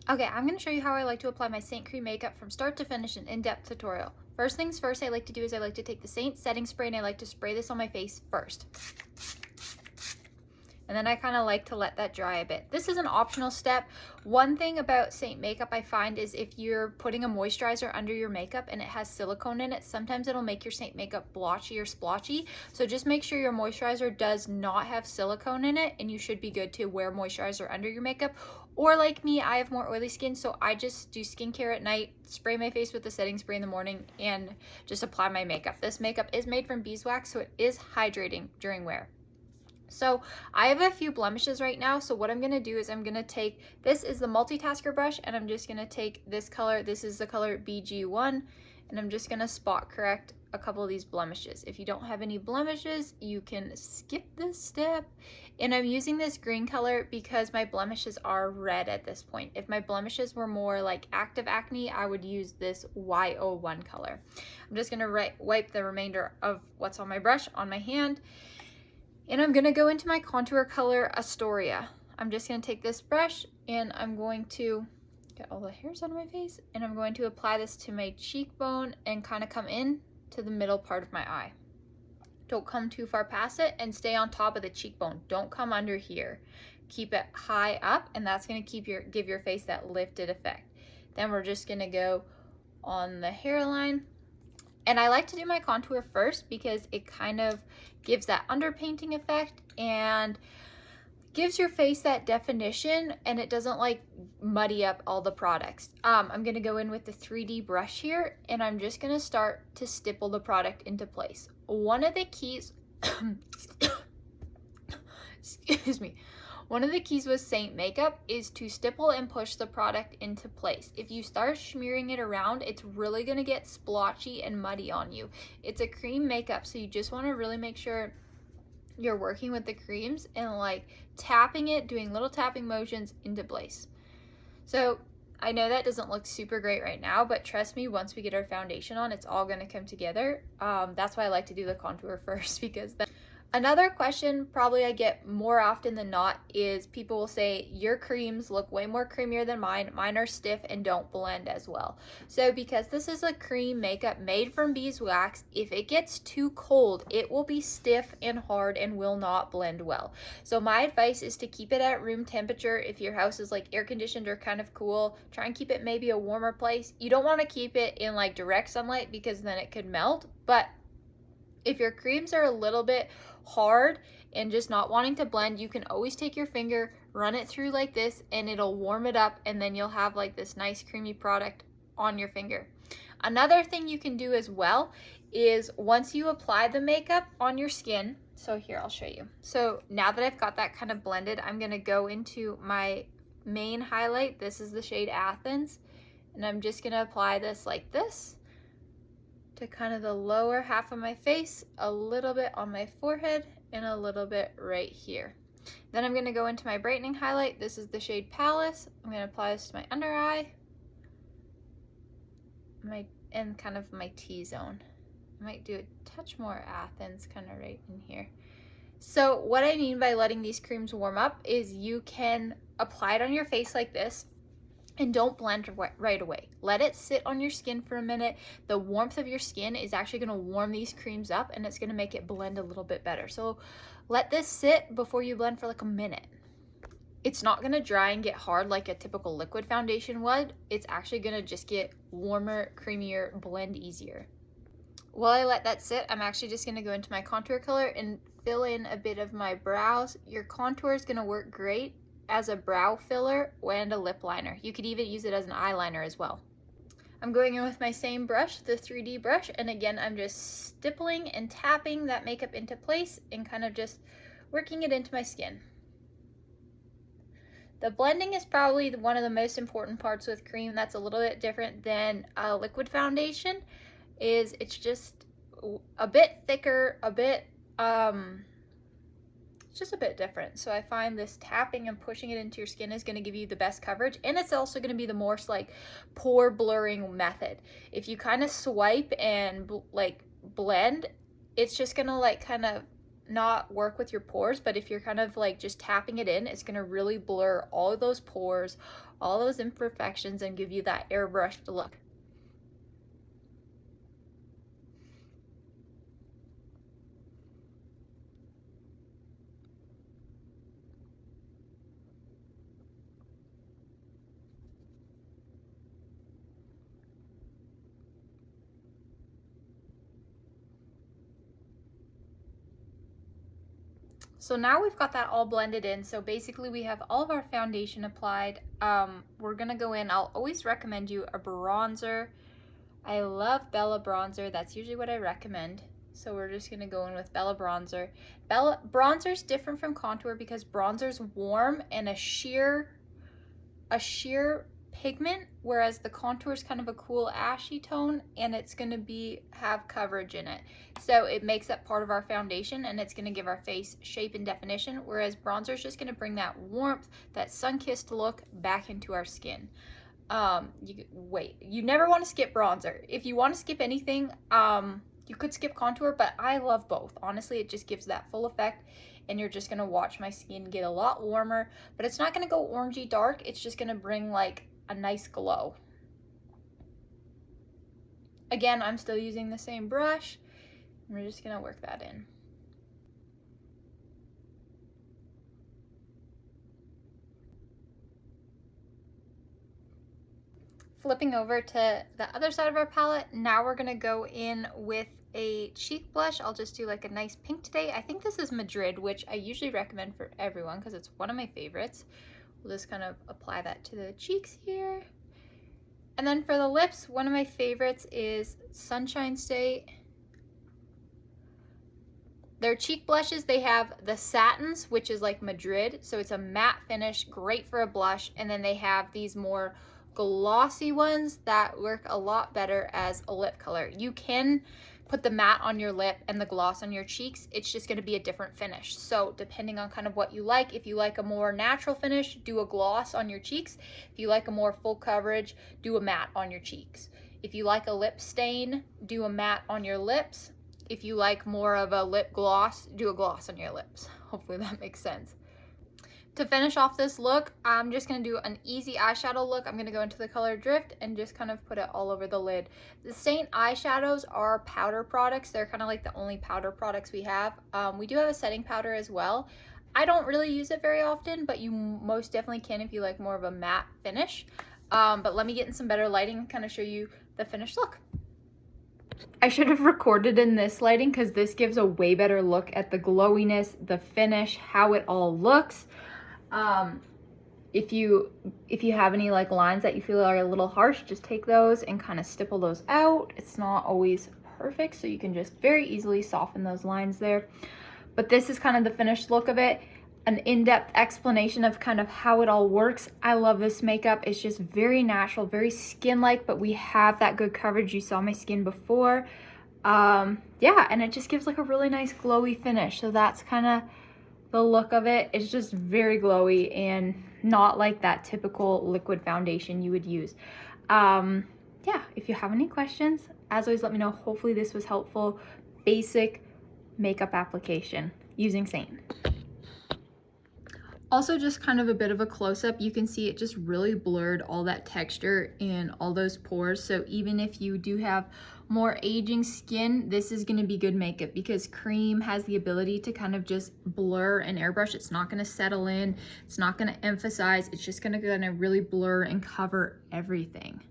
Okay, I'm going to show you how I like to apply my Saint Cream makeup from start to finish, an in-depth tutorial. First things first, I like to do is I like to take the Saint setting spray and I like to spray this on my face first. And then I kind of like to let that dry a bit. This is an optional step. One thing about Saint makeup I find is if you're putting a moisturizer under your makeup and it has silicone in it, sometimes it'll make your Saint makeup blotchy or splotchy. So just make sure your moisturizer does not have silicone in it, and you should be good to wear moisturizer under your makeup. Or like me, I have more oily skin, so I just do skincare at night, spray my face with the setting spray in the morning, and just apply my makeup. This makeup is made from beeswax, so it is hydrating during wear. So I have a few blemishes right now, so what I'm going to do is I'm going to take, this is the multitasker brush, and I'm just going to take this color, this is the color BG1, and I'm just going to spot correct a couple of these blemishes. If you don't have any blemishes, you can skip this step. And I'm using this green color because my blemishes are red at this point. If my blemishes were more like active acne, I would use this Y01 color. I'm just going to wipe the remainder of what's on my brush on my hand. And I'm gonna go into my contour color Astoria. I'm just gonna take this brush and I'm going to get all the hairs out of my face, and I'm going to apply this to my cheekbone and kind of come in to the middle part of my eye. Don't come too far past it, and stay on top of the cheekbone. Don't come under here. Keep it high up, and that's gonna give your face that lifted effect. Then we're just gonna go on the hairline. And I like to do my contour first because it kind of gives that underpainting effect and gives your face that definition, and it doesn't like muddy up all the products. I'm gonna go in with the 3D brush here, and I'm just gonna start to stipple the product into place. One of the keys, excuse me, one of the keys with Saint makeup is to stipple and push the product into place. If you start smearing it around, it's really gonna get splotchy and muddy on you. It's a cream makeup, so you just wanna really make sure you're working with the creams and like tapping it, doing little tapping motions into place. So I know that doesn't look super great right now, but trust me, once we get our foundation on, it's all gonna come together. That's why I like to do the contour first, because then another question probably I get more often than not is people will say, your creams look way more creamier than mine. Mine are stiff and don't blend as well. So because this is a cream makeup made from beeswax, if it gets too cold, it will be stiff and hard and will not blend well. So my advice is to keep it at room temperature. If your house is like air conditioned or kind of cool, try and keep it maybe a warmer place. You don't want to keep it in like direct sunlight because then it could melt. But if your creams are a little bit hard and just not wanting to blend, you can always take your finger, run it through like this, and it'll warm it up, and then you'll have like this nice creamy product on your finger. Another thing you can do as well is once you apply the makeup on your skin, so here I'll show you. So now that I've got that kind of blended, I'm gonna go into my main highlight. This is the shade Athens, and I'm just gonna apply this like this to kind of the lower half of my face, a little bit on my forehead, and a little bit right here. Then I'm going to go into my brightening highlight. This is the shade Palace. I'm going to apply this to my under eye, and kind of my T-zone. I might do a touch more Athens kind of right in here. So what I mean by letting these creams warm up is you can apply it on your face like this, and don't blend right away. Let it sit on your skin for a minute. The warmth of your skin is actually gonna warm these creams up, and it's gonna make it blend a little bit better. So let this sit before you blend for like a minute. It's not gonna dry and get hard like a typical liquid foundation would. It's actually gonna just get warmer, creamier, blend easier. While I let that sit, I'm actually just gonna go into my contour color and fill in a bit of my brows. Your contour is gonna work great as a brow filler and a lip liner. You could even use it as an eyeliner as well. I'm going in with my same brush, the 3D brush, and again, I'm just stippling and tapping that makeup into place and kind of just working it into my skin. The blending is probably one of the most important parts with cream. That's a little bit different than a liquid foundation. It's just a bit thicker, just a bit different. So I find this tapping and pushing it into your skin is going to give you the best coverage, and it's also going to be the most like pore blurring method. If you kind of swipe and like blend, it's just going to like kind of not work with your pores, but if you're kind of like just tapping it in, it's going to really blur all of those pores, all those imperfections, and give you that airbrushed look. So now we've got that all blended in. So basically we have all of our foundation applied. We're gonna go in, I'll always recommend you a bronzer. I love Bella bronzer, that's usually what I recommend. So we're just gonna go in with Bella bronzer. Bella bronzer's different from contour because bronzer's warm and a sheer pigment, whereas the contour is kind of a cool ashy tone, and it's going to have coverage in it, so it makes that part of our foundation, and it's going to give our face shape and definition, whereas bronzer is just going to bring that warmth, that sun-kissed look back into our skin. You never want to skip bronzer. If you want to skip anything, you could skip contour, but I love both. Honestly, it just gives that full effect, and you're just going to watch my skin get a lot warmer, but it's not going to go orangey dark. It's just going to bring like a nice glow. Again, I'm still using the same brush. We're just going to work that in. Flipping over to the other side of our palette, now we're going to go in with a cheek blush. I'll just do like a nice pink today. I think this is Madrid, which I usually recommend for everyone because it's one of my favorites. We'll just kind of apply that to the cheeks here. And then for the lips, one of my favorites is Sunshine State. Their cheek blushes, they have the Satins, which is like Madrid, so it's a matte finish, great for a blush. And then they have these more glossy ones that work a lot better as a lip color. You can put the matte on your lip and the gloss on your cheeks. It's just going to be a different finish. So depending on kind of what you like, if you like a more natural finish, do a gloss on your cheeks. If you like a more full coverage, do a matte on your cheeks. If you like a lip stain, do a matte on your lips. If you like more of a lip gloss, do a gloss on your lips. Hopefully that makes sense. To finish off this look, I'm just going to do an easy eyeshadow look. I'm going to go into the color Drift and just kind of put it all over the lid. The Saint eyeshadows are powder products. They're kind of like the only powder products we have. We do have a setting powder as well. I don't really use it very often, but you most definitely can if you like more of a matte finish. But let me get in some better lighting and kind of show you the finished look. I should have recorded in this lighting because this gives a way better look at the glowiness, the finish, how it all looks. If you have any like lines that you feel are a little harsh, just take those and kind of stipple those out. It's not always perfect, so you can just very easily soften those lines there. But this is kind of the finished look of it. An in-depth explanation of kind of how it all works. I love this makeup. It's just very natural, very skin-like, but we have that good coverage. You saw my skin before. Yeah, and it just gives like a really nice glowy finish. So that's kind of the look of it. It's just very glowy and not like that typical liquid foundation you would use. Yeah, if you have any questions, as always, let me know. Hopefully this was helpful. Basic makeup application using Saint. Also, just kind of a bit of a close-up, you can see it just really blurred all that texture in all those pores. So even if you do have more aging skin, this is going to be good makeup because cream has the ability to kind of just blur and airbrush. It's not going to settle in. It's not going to emphasize. It's just going to really blur and cover everything.